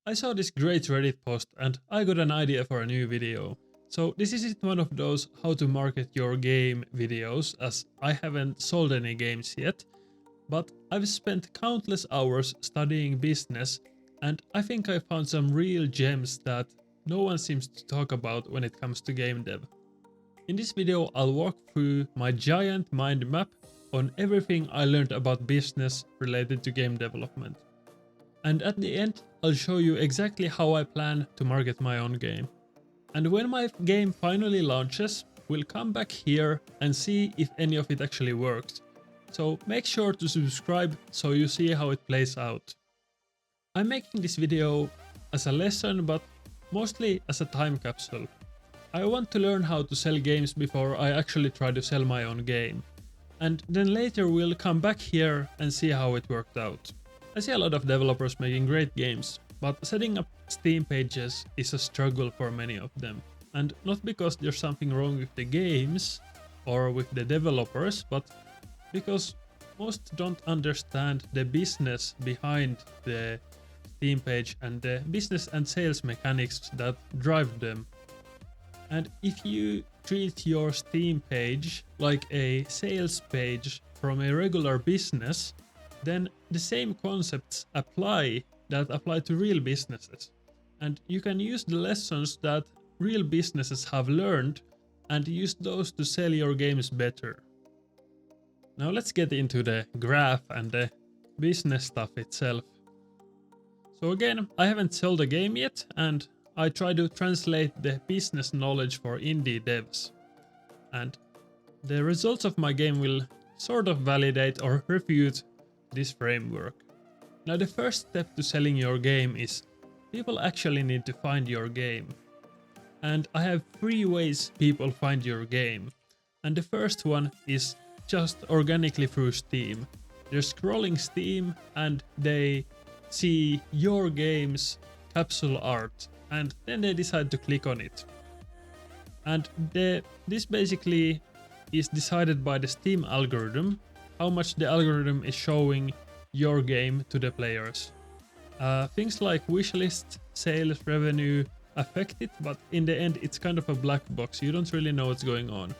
I saw this great Reddit post and I got an idea for a new video. So this isn't one of those how to market your game videos, as I haven't sold any games yet, but I've spent countless hours studying business and I think I found some real gems that no one seems to talk about when it comes to game dev. In this video I'll walk through my giant mind map on everything I learned about business related to game development. And at the end, I'll show you exactly how I plan to market my own game. And when my game finally launches, we'll come back here and see if any of it actually works. So make sure to subscribe so you see how it plays out. I'm making this video as a lesson, but mostly as a time capsule. I want to learn how to sell games before I actually try to sell my own game. And then later we'll come back here and see how it worked out. I see a lot of developers making great games, but setting up Steam pages is a struggle for many of them. And not because there's something wrong with the games or with the developers, but because most don't understand the business behind the Steam page and the business and sales mechanics that drive them. And if you treat your Steam page like a sales page from a regular business, then the same concepts apply to real businesses. And you can use the lessons that real businesses have learned and use those to sell your games better. Now let's get into the graph and the business stuff itself. So again, I haven't sold a game yet, and I try to translate the business knowledge for indie devs. And the results of my game will sort of validate or refute this framework. Now the first step to selling your game is people actually need to find your game. And I have 3 ways people find your game. And the first one is just organically through Steam. They're scrolling Steam and they see your game's capsule art and then they decide to click on it. And this basically is decided by the Steam algorithm, how much the algorithm is showing your game to the players. Things like wishlist, sales, revenue affect it, but in the end it's kind of a black box. You don't really know what's going on.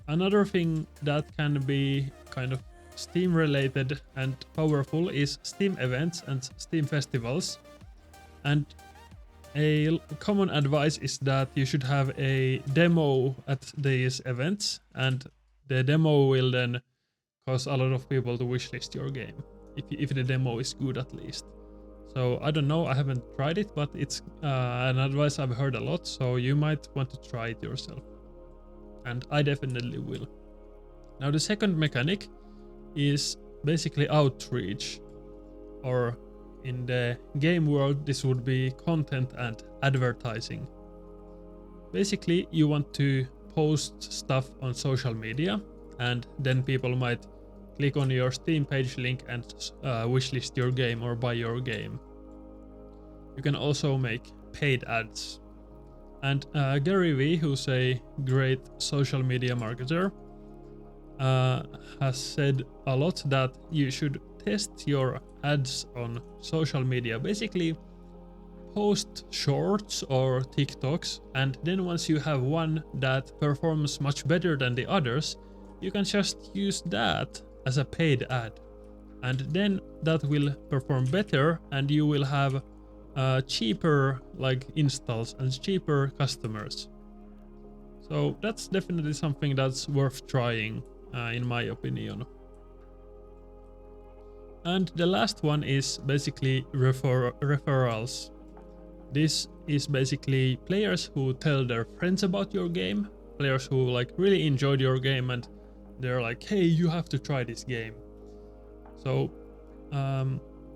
Another thing that can be kind of Steam related and powerful is Steam events and Steam festivals. And a common advice is that you should have a demo at these events, and the demo will then cause a lot of people to wishlist your game, if the demo is good at least. So I don't know, I haven't tried it, but it's an advice I've heard a lot, so you might want to try it yourself. And I definitely will. Now the second mechanic is basically outreach, or in the game world this would be content and advertising. Basically you want to post stuff on social media, and then people might click on your Steam page link and wishlist your game or buy your game. You can also make paid ads. And Gary Vee, who's a great social media marketer, has said a lot that you should test your ads on social media. Basically, post shorts or TikToks, and then once you have one that performs much better than the others, you can just use that as a paid ad. And then that will perform better and you will have cheaper installs and cheaper customers. So that's definitely something that's worth trying, in my opinion. And the last one is basically referrals. This is basically players who tell their friends about your game, players who really enjoyed your game and they're like, hey, you have to try this game. So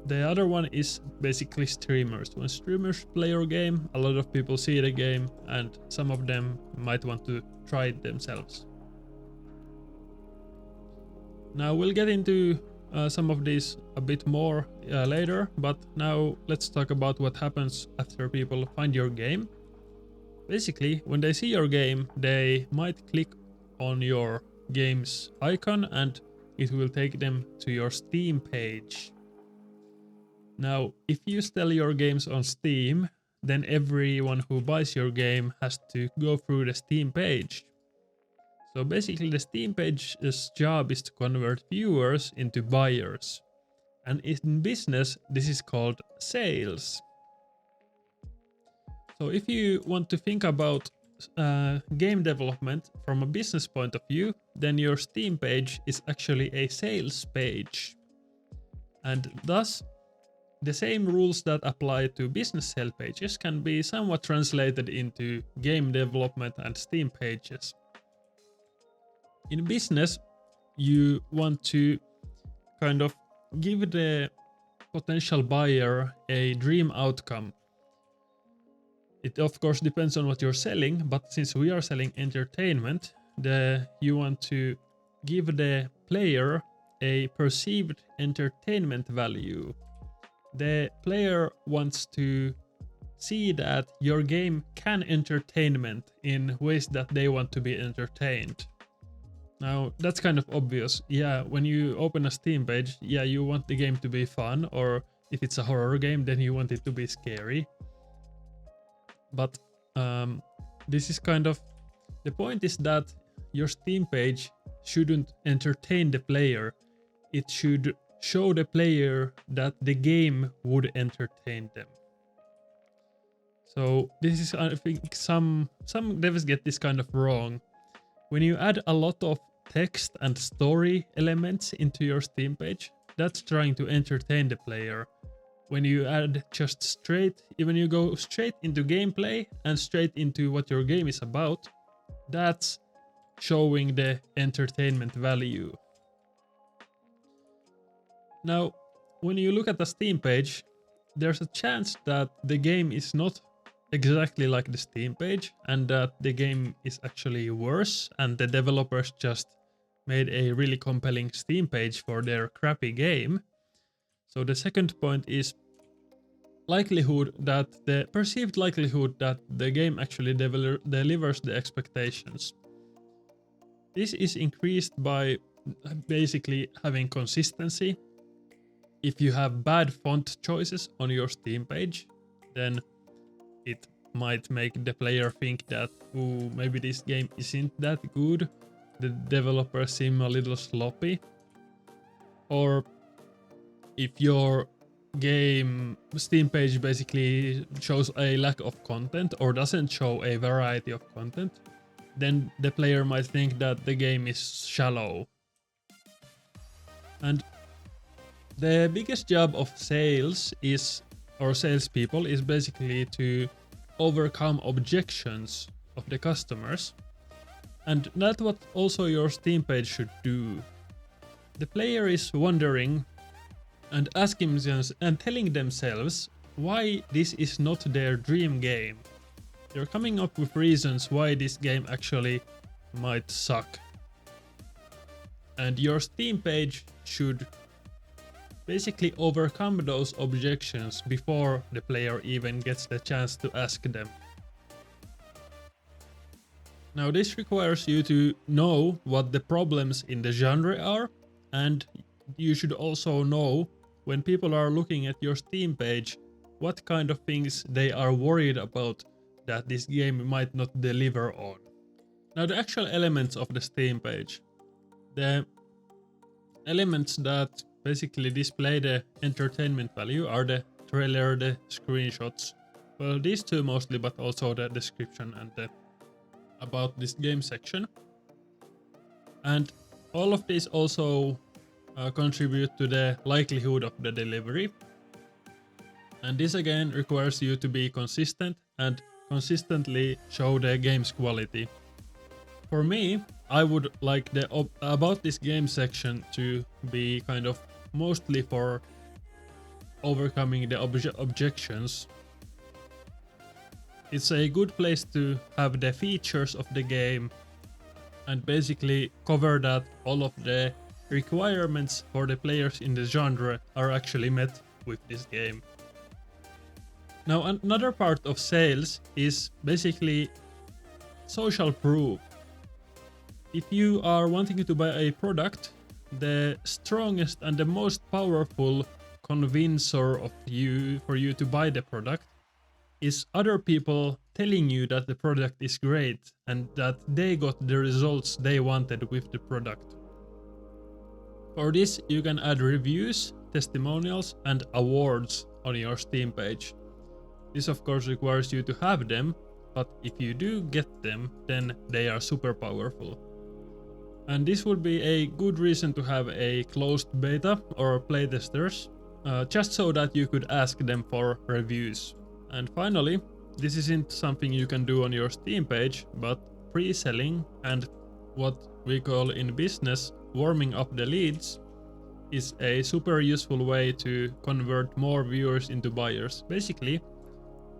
the other one is basically streamers. When streamers play your game, a lot of people see the game and some of them might want to try it themselves. Now we'll get into some of these a bit more later, but now let's talk about what happens after people find your game. Basically, when they see your game, they might click on your game's icon and it will take them to your Steam page. Now, if you sell your games on Steam, then everyone who buys your game has to go through the Steam page. So basically the Steam page's job is to convert viewers into buyers. And in business, this is called sales. So if you want to think about game development from a business point of view, then your Steam page is actually a sales page. And thus, the same rules that apply to business sale pages can be somewhat translated into game development and Steam pages. In business, you want to kind of give the potential buyer a dream outcome. It of course depends on what you're selling, but since we are selling entertainment, you want to give the player a perceived entertainment value. The player wants to see that your game can entertainment in ways that they want to be entertained. Now, that's kind of obvious. Yeah, when you open a Steam page, yeah, you want the game to be fun, or if it's a horror game, then you want it to be scary. But this is kind of... the point is that your Steam page shouldn't entertain the player. It should show the player that the game would entertain them. So this is, I think, some devs get this kind of wrong. When you add a lot of text and story elements into your Steam page, that's trying to entertain the player. When you add when you go straight into gameplay and straight into what your game is about, that's showing the entertainment value. Now, when you look at the Steam page, there's a chance that the game is not exactly like the Steam page and that the game is actually worse and the developers just made a really compelling Steam page for their crappy game. So the second point is the perceived likelihood that the game actually delivers the expectations. This is increased by basically having consistency. If you have bad font choices on your Steam page, then it might make the player think that, ooh, maybe this game isn't that good. The developers seem a little sloppy. Or if your game Steam page basically shows a lack of content or doesn't show a variety of content, then the player might think that the game is shallow. And the biggest job of salespeople is basically to overcome objections of the customers. And that's what also your Steam page should do. The player is wondering and asking themselves and telling themselves why this is not their dream game. They're coming up with reasons why this game actually might suck. And your Steam page should basically overcome those objections before the player even gets the chance to ask them. Now, this requires you to know what the problems in the genre are, and you should also know when people are looking at your Steam page what kind of things they are worried about that this game might not deliver on. Now, the actual elements of the Steam page. The elements that basically display the entertainment value are the trailer, the screenshots. Well, these two mostly, but also the description and the about this game section. And all of these also contribute to the likelihood of the delivery. And this again requires you to be consistent and consistently show the game's quality. For me, I would like the about this game section to be kind of mostly for overcoming the objections. It's a good place to have the features of the game and basically cover that all of the requirements for the players in the genre are actually met with this game. Now, another part of sales is basically social proof. If you are wanting to buy a product, the strongest and the most powerful convincer of you for you to buy the product is other people telling you that the product is great and that they got the results they wanted with the product. For this, you can add reviews, testimonials, and awards on your Steam page. This of course requires you to have them, but if you do get them, then they are super powerful. And this would be a good reason to have a closed beta or playtesters, just so that you could ask them for reviews. And finally, this isn't something you can do on your Steam page, but pre-selling and what we call in business warming up the leads is a super useful way to convert more viewers into buyers. Basically,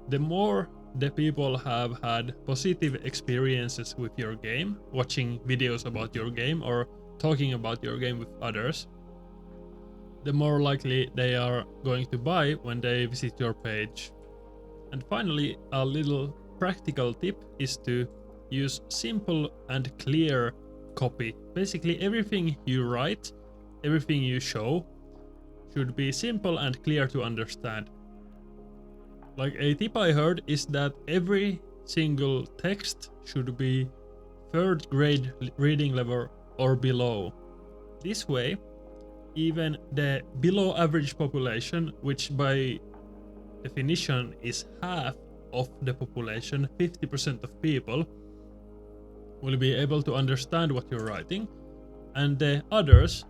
the more the people have had positive experiences with your game, watching videos about your game or talking about your game with others, the more likely they are going to buy when they visit your page. And finally, a little practical tip is to use simple and clear copy. Basically, everything you write, everything you show should be simple and clear to understand. Like a tip I heard is that every single text should be 3rd grade reading level or below. This way, even the below average population, which by definition is half of the population, 50% of people, will be able to understand what you're writing, and the others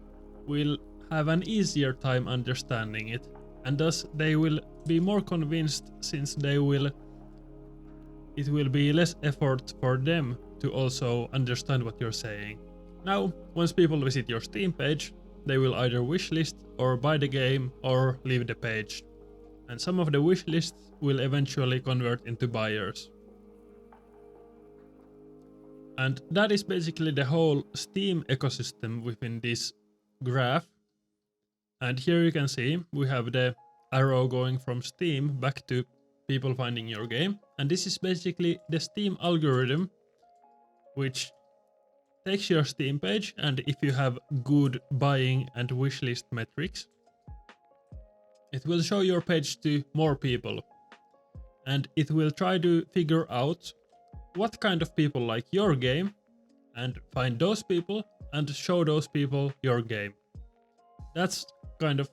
will have an easier time understanding it, and thus they will be more convinced since it will be less effort for them to also understand what you're saying. Now, once people visit your Steam page, they will either wishlist or buy the game or leave the page. And some of the wishlists will eventually convert into buyers. And that is basically the whole Steam ecosystem within this graph. And here you can see we have the arrow going from Steam back to people finding your game. And this is basically the Steam algorithm, which takes your Steam page, and if you have good buying and wishlist metrics, it will show your page to more people. And it will try to figure out what kind of people like your game and find those people and show those people your game. That's kind of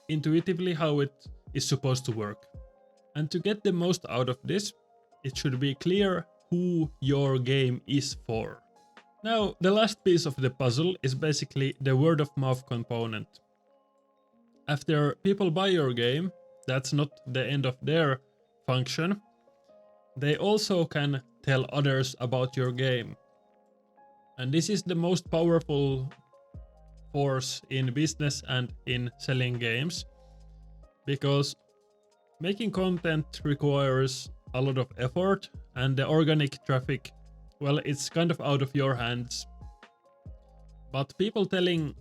intuitively how it is supposed to work. And to get the most out of this, it should be clear who your game is for. Now, the last piece of the puzzle is basically the word of mouth component. After people buy your game, that's not the end of their function. They also can tell others about your game. And this is the most powerful force in business and in selling games, because making content requires a lot of effort, and the organic traffic, well, it's kind of out of your hands. But people telling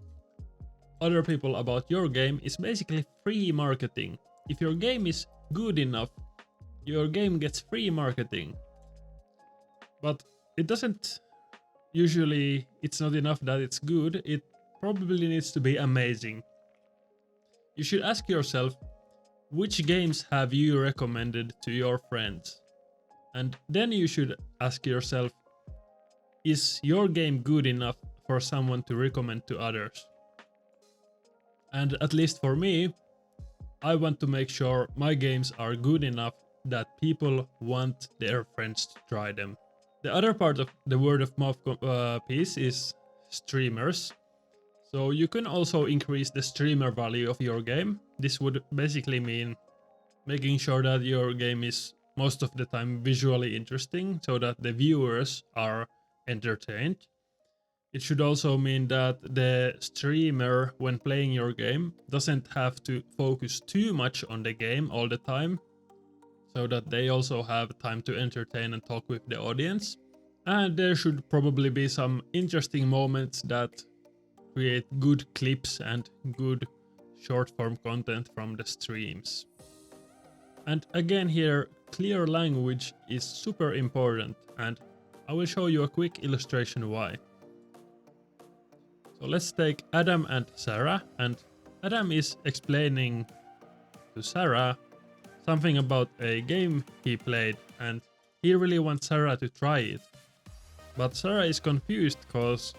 other people about your game is basically free marketing. If your game is good enough, your game gets free marketing. But it doesn't usually, it's not enough that it's good, it probably needs to be amazing. You should ask yourself, which games have you recommended to your friends? And then you should ask yourself, is your game good enough for someone to recommend to others? And at least for me, I want to make sure my games are good enough that people want their friends to try them. The other part of the word of mouth piece is streamers. So you can also increase the streamer value of your game. This would basically mean making sure that your game is most of the time visually interesting so that the viewers are entertained. It should also mean that the streamer, when playing your game, doesn't have to focus too much on the game all the time, so that they also have time to entertain and talk with the audience. And there should probably be some interesting moments that create good clips and good short form content from the streams. And again here, clear language is super important, and I will show you a quick illustration why. So let's take Adam and Sarah, and Adam is explaining to Sarah something about a game he played, and he really wants Sarah to try it. But Sarah is confused cause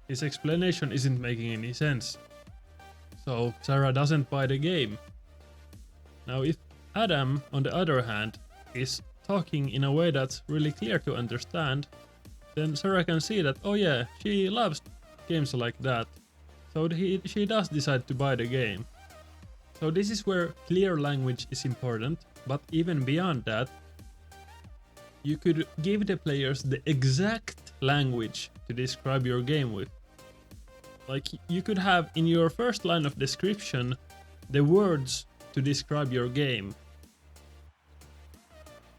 his explanation isn't making any sense. So Sarah doesn't buy the game. Now if Adam, on the other hand, is talking in a way that's really clear to understand, then Sarah can see that, oh yeah, she loves games like that. So she does decide to buy the game. So this is where clear language is important, but even beyond that, you could give the players the exact language to describe your game with. Like you could have in your first line of description the words to describe your game.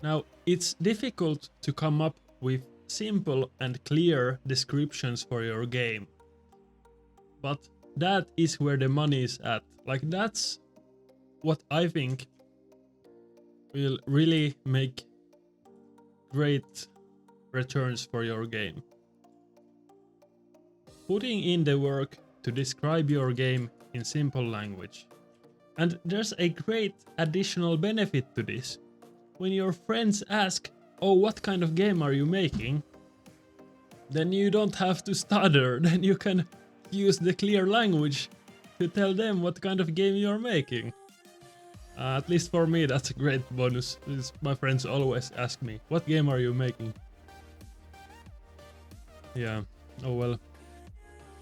Now, it's difficult to come up with simple and clear descriptions for your game. But that is where the money is at. Like that's what I think will really make great returns for your game. Putting in the work to describe your game in simple language. And there's a great additional benefit to this. When your friends ask, oh, what kind of game are you making? Then you don't have to stutter, then you can use the clear language to tell them what kind of game you're making. At least for me, that's a great bonus. My friends always ask me, what game are you making? Yeah, oh well.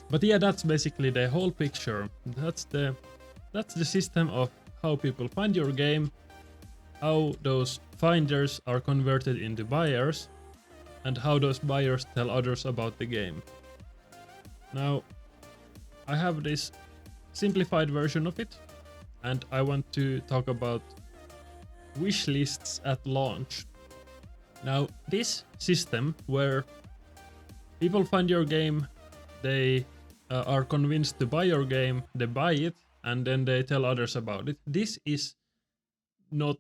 But yeah, that's basically the whole picture. That's the system of how people find your game, how those finders are converted into buyers, and how those buyers tell others about the game. Now, I have this simplified version of it, and I want to talk about wishlists at launch. Now, this system where people find your game, they are convinced to buy your game, they buy it, and then they tell others about it. This is not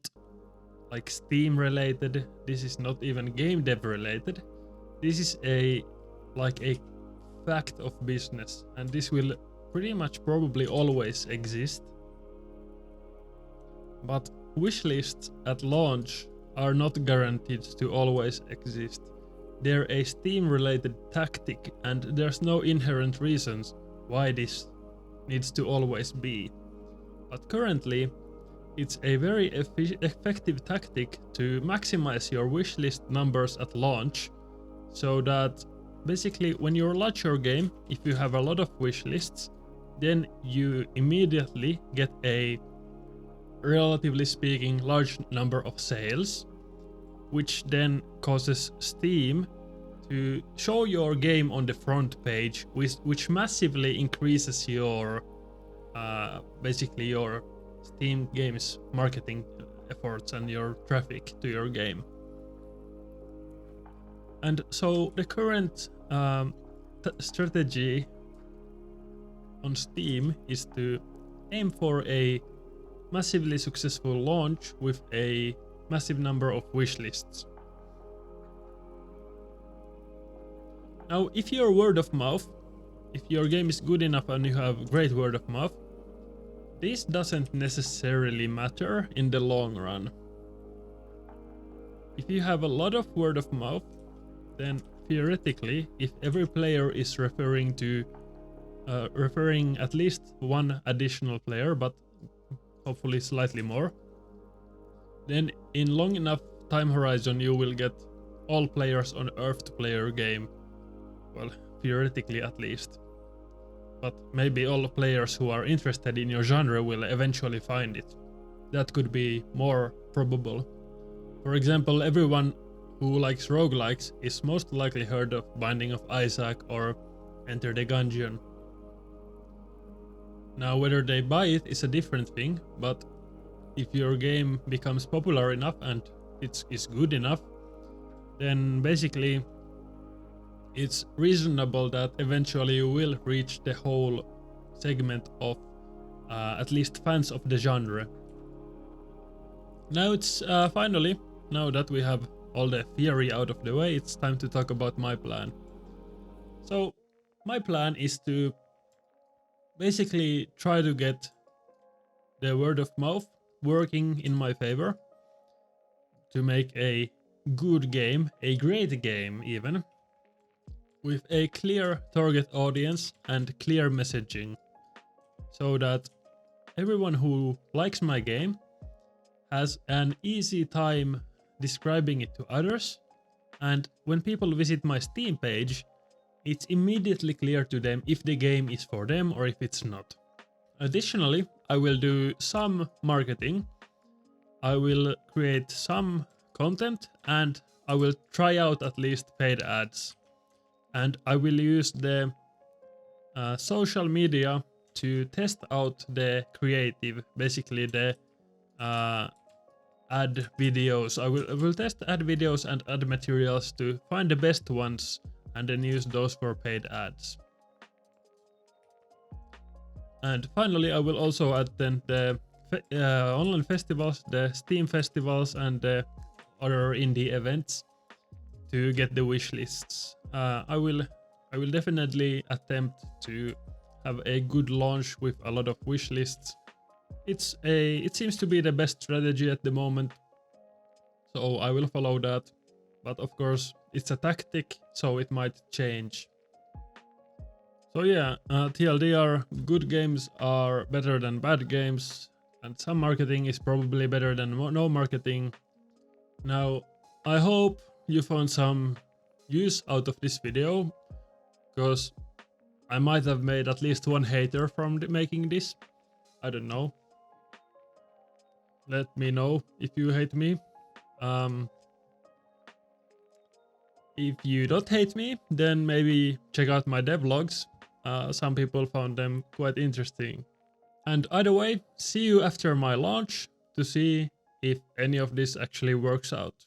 like Steam related, this is not even game dev related. This is a fact of business, and this will pretty much probably always exist. But wishlists at launch are not guaranteed to always exist. They're a Steam related tactic, and there's no inherent reasons why this needs to always be. But currently, it's a very effective tactic to maximize your wishlist numbers at launch, so that basically when you launch your game, if you have a lot of wishlists, then you immediately get a, relatively speaking, large number of sales, which then causes Steam to show your game on the front page, which massively increases your basically your Steam games marketing efforts and your traffic to your game. And so the current strategy on Steam is to aim for a massively successful launch with a massive number of wishlists. Now, if your word of mouth, if your game is good enough and you have great word of mouth, this doesn't necessarily matter in the long run. If you have a lot of word of mouth, then theoretically, if every player is referring at least one additional player, but hopefully slightly more, then in long enough time horizon you will get all players on Earth to play your game. Well, theoretically at least. But maybe all players who are interested in your genre will eventually find it. That could be more probable. For example, everyone who likes roguelikes is most likely heard of Binding of Isaac or Enter the Gungeon. Now, whether they buy it is a different thing, but if your game becomes popular enough and it's good enough, then basically it's reasonable that eventually you will reach the whole segment of at least fans of the genre. Now it's finally, now that we have all the theory out of the way, it's time to talk about my plan. So my plan is to basically try to get the word of mouth working in my favor to make a good game, a great game even, with a clear target audience and clear messaging, so that everyone who likes my game has an easy time describing it to others, and when people visit my Steam page, it's immediately clear to them if the game is for them or if it's not. Additionally, I will do some marketing. I will create some content and I will try out at least paid ads. And I will use the social media to test out the creative, basically the ad videos. I will test ad videos and ad materials to find the best ones and then use those for paid ads. And finally, I will also attend the online festivals, the Steam festivals, and the other indie events to get the wish lists. I will definitely attempt to have a good launch with a lot of wish lists. It seems to be the best strategy at the moment, so I will follow that. But of course, it's a tactic, so it might change. So yeah, TLDR, good games are better than bad games, and some marketing is probably better than no marketing. Now, I hope you found some use out of this video, because I might have made at least one hater from making this. I don't know. Let me know if you hate me. If you don't hate me, then maybe check out my devlogs. Some people found them quite interesting. And either way, see you after my launch to see if any of this actually works out.